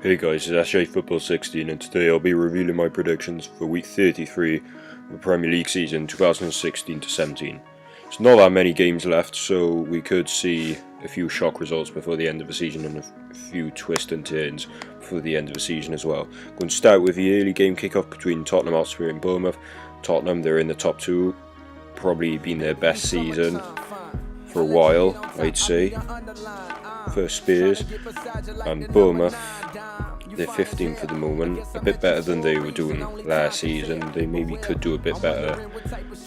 Hey guys, it's SJ Football 16 and today I'll be revealing my predictions for week 33 of the Premier League season 2016-17. There's not that many games left, so we could see a few shock results before the end of the season and a few twists and turns before the end of the season as well. I'm going to start with the early game kickoff between Tottenham Hotspur and Bournemouth. Tottenham, they're in the top two, probably been their best season for a while, I'd say, for Spurs, and Bournemouth, they're 15th at the moment, a bit better than they were doing last season. They maybe could do a bit better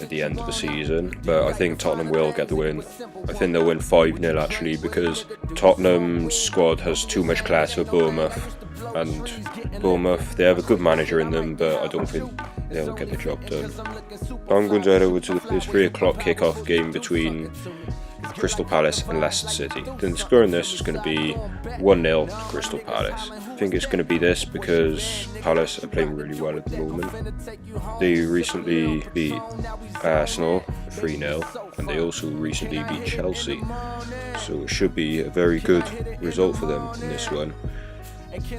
at the end of the season, but I think Tottenham will get the win. I think they'll win 5-0 actually, because Tottenham's squad has too much class for Bournemouth, and Bournemouth, they have a good manager in them, but I don't think they'll get the job done. I'm going to head over to this 3 o'clock kick-off game between Crystal Palace and Leicester City. Then the score in this is going to be 1-0 to Crystal Palace. I think it's going to be this because Palace are playing really well at the moment. They recently beat Arsenal 3-0 and they also recently beat Chelsea. So it should be a very good result for them in this one.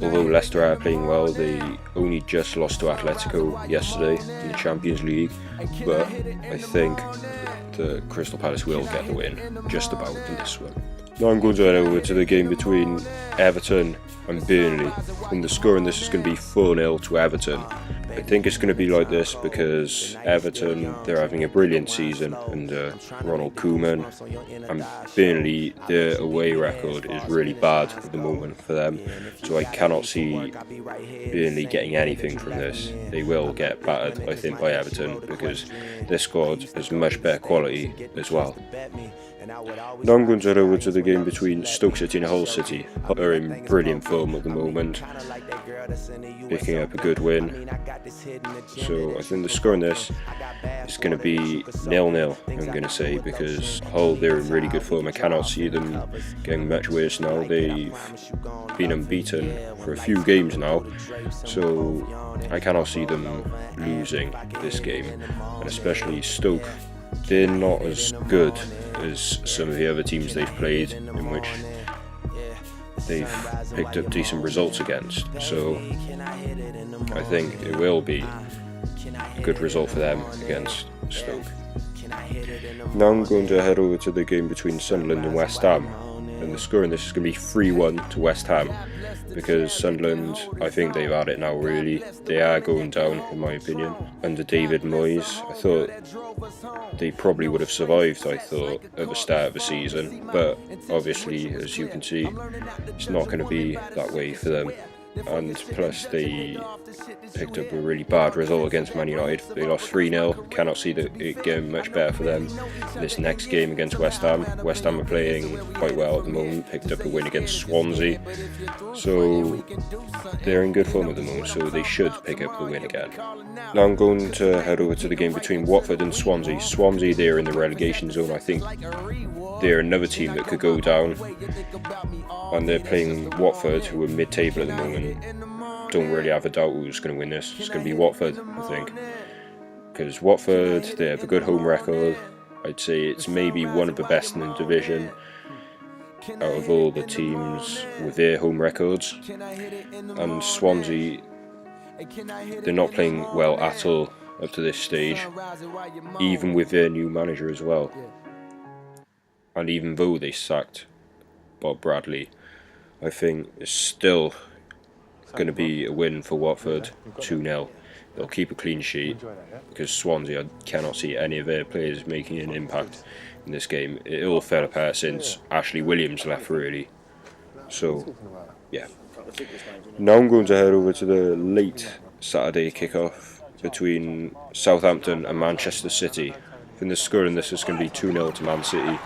Although Leicester are playing well, they only just lost to Atletico yesterday in the Champions League, but I think the Crystal Palace will get the win, just about, in this one. Now I'm going to head over to the game between Everton and Burnley, and the score in this is going to be 4-0 to Everton. I think it's going to be like this because Everton, they're having a brilliant season under Ronald Koeman, and Burnley, their away record is really bad at the moment for them, so I cannot see Burnley getting anything from this. They will get battered, I think, by Everton because their squad has much better quality as well. Now I'm going to head over to the game between Stoke City and Hull City. Hull are in brilliant form at the moment, picking up a good win. So I think the score in this is going to be 0-0, I'm going to say, because Hull, they're in really good form. I cannot see them getting much worse now. They've been unbeaten for a few games now, so I cannot see them losing this game. And especially Stoke, they're not as good as some of the other teams they've played, in which they've picked up decent results against. So I think it will be a good result for them against Stoke. Now I'm going to head over to the game between Sunderland and West Ham, and the score in this is going to be 3-1 to West Ham, because Sunderland, I think they've had it now really. They are going down, in my opinion. Under David Moyes, I thought they probably would have survived, I thought, at the start of the season, but obviously, as you can see, it's not going to be that way for them. And plus they picked up a really bad result against Man United. They lost 3-0, cannot see it getting much better for them this next game against West Ham. West Ham are playing quite well at the moment, picked up a win against Swansea, so they're in good form at the moment, so they should pick up the win again. Now I'm going to head over to the game between Watford and Swansea. Swansea, they're in the relegation zone. I think they're another team that could go down, and they're playing Watford, who are mid-table at the moment. Don't really have a doubt who's going to win this. It's going to be Watford, I think, because Watford, they have a good home record. I'd say it's maybe one of the best in the division out of all the teams with their home records. And Swansea, they're not playing well at all up to this stage, even with their new manager as well. And even though they sacked Bob Bradley, I think it's still going to be a win for Watford, 2-0. They'll keep a clean sheet because Swansea, I cannot see any of their players making an impact in this game. It all fell apart since Ashley Williams left, really. So, yeah. Now I'm going to head over to the late Saturday kickoff between Southampton and Manchester City. I think the score in this is going to be 2-0 to Man City,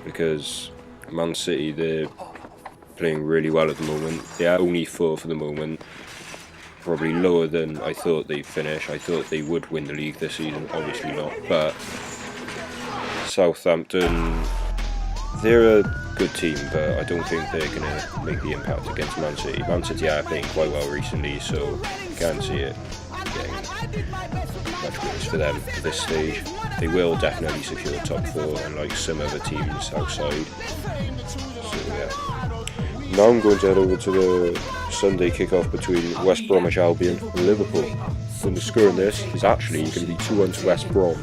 because Man City, they're playing really well at the moment. They are only 4th at the moment, probably lower than I thought they'd finish. I thought they would win the league this season, obviously not, but Southampton, they're a good team, but I don't think they're going to make the impact against Man City. Man City are playing quite well recently, so I can't see it getting much worse for them at this stage. They will definitely secure top 4, unlike some other teams outside. So yeah. Now I'm going to head over to the Sunday kickoff between West Bromwich Albion and Liverpool. And the score in this is actually going to be 2-1 to West Brom,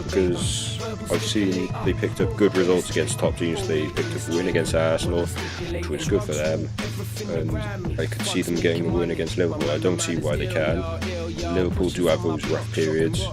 because I've seen they picked up good results against top teams. They picked up a win against Arsenal, which was good for them, and I could see them getting a win against Liverpool. I don't see why they can. Liverpool do have those rough periods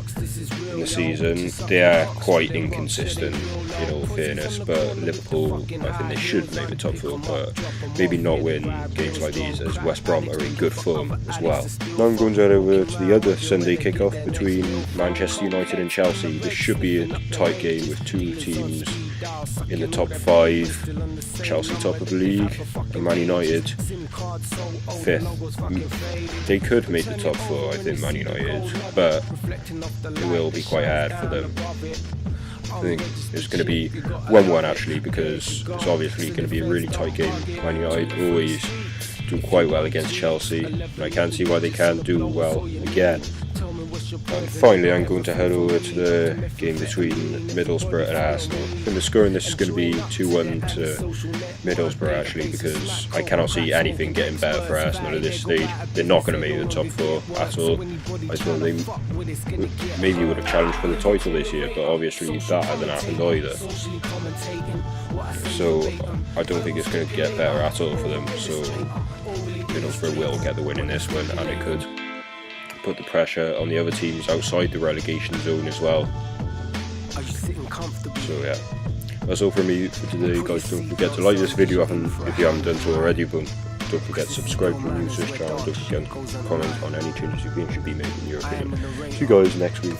in the season. They are quite inconsistent, in all fairness, but Liverpool, I think they should make the top four, but maybe not win games like these, as West Brom are in good form as well. Now I'm going to head over to the other Sunday kickoff between Manchester United and Chelsea. This should be a tight game with two teams in the top 5, Chelsea top of the league and Man United 5th. They could make the top 4, I think, Man United, but it will be quite hard for them. I think it's going to be 1-1 actually, because it's obviously going to be a really tight game. Man United always do quite well against Chelsea, and I can't see why they can't do well again. And finally, I'm going to head over to the game between Middlesbrough and Arsenal. And the score in this is going to be 2-1 to Middlesbrough actually, because I cannot see anything getting better for Arsenal at this stage. They're not going to make the top 4 at all. I thought they maybe would have challenged for the title this year, but obviously that hasn't happened either. So I don't think it's going to get better at all for them. So Middlesbrough will get the win in this one, and it could put the pressure on the other teams outside the relegation zone as well. So yeah, that's all from me for today, guys. Don't forget to like this video if you haven't done so already, but don't forget to subscribe if you're new to this channel. Don't forget to comment on any changes you think should be made in your opinion. See you guys next week.